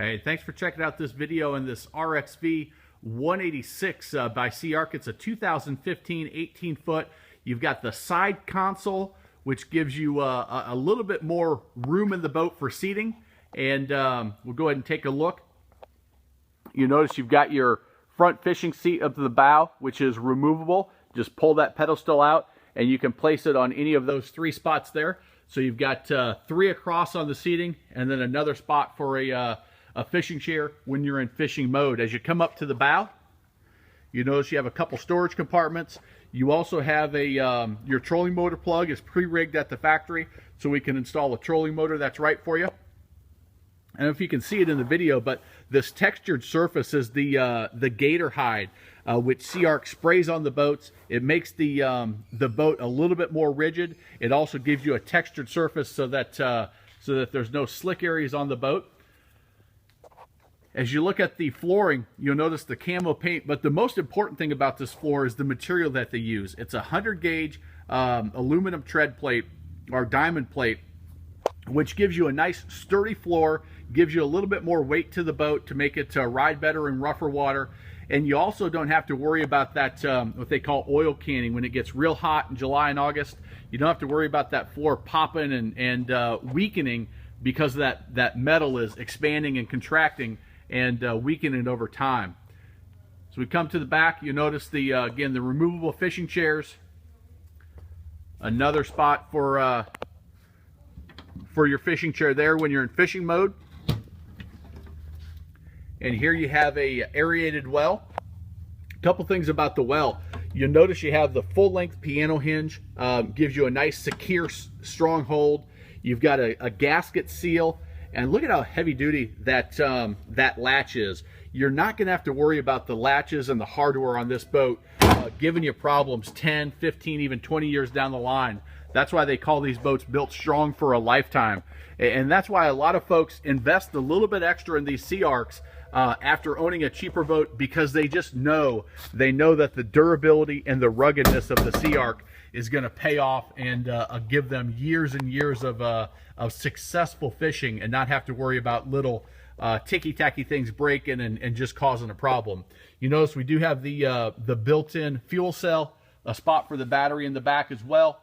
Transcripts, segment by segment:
Hey, thanks for checking out this video in this RXV 186 by Sea Ark. It's a 2015 18-foot. You've got the side console, which gives you a little bit more room in the boat for seating. And we'll go ahead and take a look. You notice you've got your front fishing seat up to the bow, which is removable. Just pull that pedestal out, and you can place it on any of those three spots there. So you've got three across on the seating, and then another spot for a fishing chair when you're in fishing mode. As you come up to the bow, you notice you have a couple storage compartments. You also have a your trolling motor plug is pre-rigged at the factory, so we can install a trolling motor that's right for you. I don't know if you can see it in the video, but this textured surface is the Gator Hide, which Sea Ark sprays on the boats. It makes the boat a little bit more rigid. It also gives you a textured surface so that there's no slick areas on the boat. As you look at the flooring, you'll notice the camo paint, but the most important thing about this floor is the material that they use. It's a 100 gauge aluminum tread plate or diamond plate, which gives you a nice sturdy floor, gives you a little bit more weight to the boat to make it ride better in rougher water. And you also don't have to worry about that, what they call oil canning. When it gets real hot in July and August, you don't have to worry about that floor popping and weakening, because that metal is expanding and contracting and weakening over time. So we come to the back, you notice again, the removable fishing chairs. Another spot for your fishing chair there when you're in fishing mode. And here you have a aerated well. A couple things about the well. You'll notice you have the full-length piano hinge. Gives you a nice, secure, strong hold. You've got a gasket seal. And look at how heavy-duty that latch is. You're not going to have to worry about the latches and the hardware on this boat giving you problems 10, 15, even 20 years down the line. That's why they call these boats built strong for a lifetime. And that's why a lot of folks invest a little bit extra in these Sea Arks after owning a cheaper boat, because they just know that the durability and the ruggedness of the Sea Ark is going to pay off and give them years and years of successful fishing, and not have to worry about little ticky-tacky things breaking and just causing a problem. You notice we do have the built-in fuel cell, a spot for the battery in the back as well.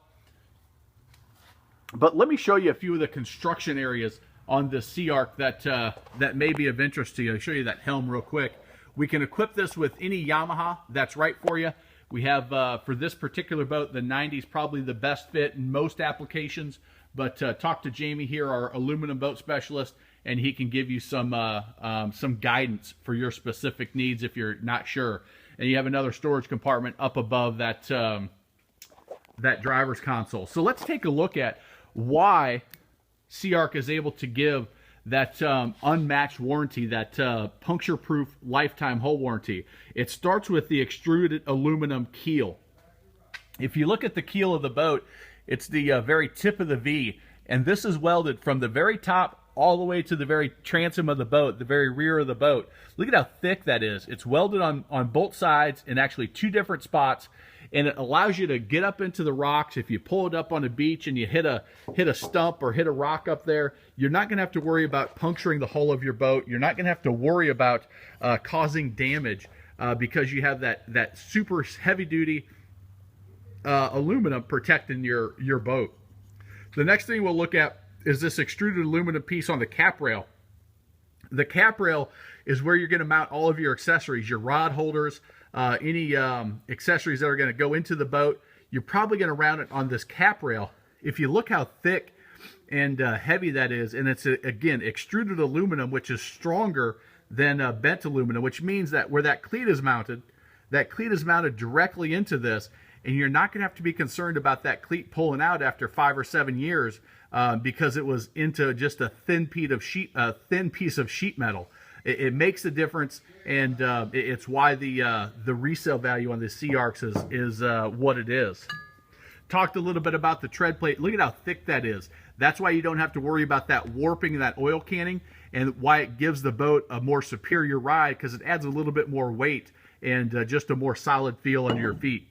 But let me show you a few of the construction areas on this Sea Ark that may be of interest to you. I'll show you that helm real quick. We can equip this with any Yamaha that's right for you. We have, for this particular boat, the 90 is probably the best fit in most applications. But talk to Jamie here, our aluminum boat specialist, and he can give you some guidance for your specific needs if you're not sure. And you have another storage compartment up above that driver's console. So let's take a look at why Sea Ark is able to give that unmatched warranty, that puncture-proof lifetime hull warranty. It starts with the extruded aluminum keel. If you look at the keel of the boat, it's the very tip of the V, and this is welded from the very top all the way to the very transom of the boat, the very rear of the boat. Look at how thick that is. It's welded on both sides in actually two different spots, and it allows you to get up into the rocks. If you pull it up on a beach and you hit a stump or hit a rock up there, you're not going to have to worry about puncturing the hull of your boat. You're not going to have to worry about causing damage because you have that super heavy-duty aluminum protecting your boat. The next thing we'll look at is this extruded aluminum piece on the cap rail. The cap rail is where you're going to mount all of your accessories, your rod holders, any accessories that are going to go into the boat. You're probably going to mount it on this cap rail. If you look how thick and heavy that is, and it's, again, extruded aluminum, which is stronger than bent aluminum, which means that where that cleat is mounted directly into this, and you're not going to have to be concerned about that cleat pulling out after 5 or 7 years because it was into just a thin piece of sheet metal. It makes a difference, and it's why the resale value on the Sea Arks is what it is. Talked a little bit about the tread plate. Look at how thick that is. That's why you don't have to worry about that warping and that oil canning, and why it gives the boat a more superior ride, because it adds a little bit more weight and just a more solid feel under your feet.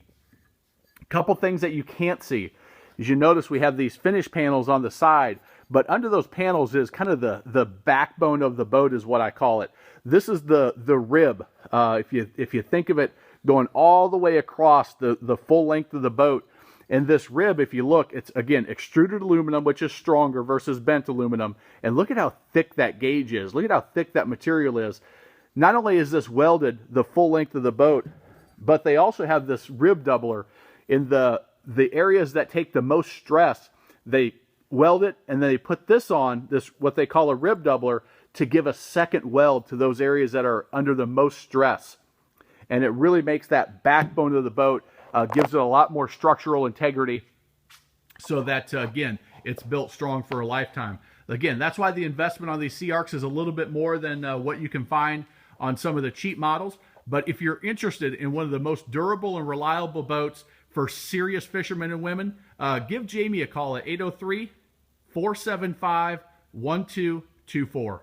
A couple things that you can't see. As you notice, we have these finish panels on the side, But under those panels is kind of the backbone of the boat, is what I call it. This is the rib. If you think of it going all the way across the full length of the boat. And this rib, if you look, it's, again, extruded aluminum, which is stronger versus bent aluminum. And look at how thick that gauge is. Look at how thick that material is. Not only is this welded the full length of the boat, but they also have this rib doubler. In the areas that take the most stress, they weld it, and then they put this on, this what they call a rib doubler, to give a second weld to those areas that are under the most stress. And it really makes that backbone of the boat, gives it a lot more structural integrity, so that, again, it's built strong for a lifetime. Again, that's why the investment on these Sea Arcs is a little bit more than what you can find on some of the cheap models. But if you're interested in one of the most durable and reliable boats for serious fishermen and women, give Jamie a call at 803-475-1224.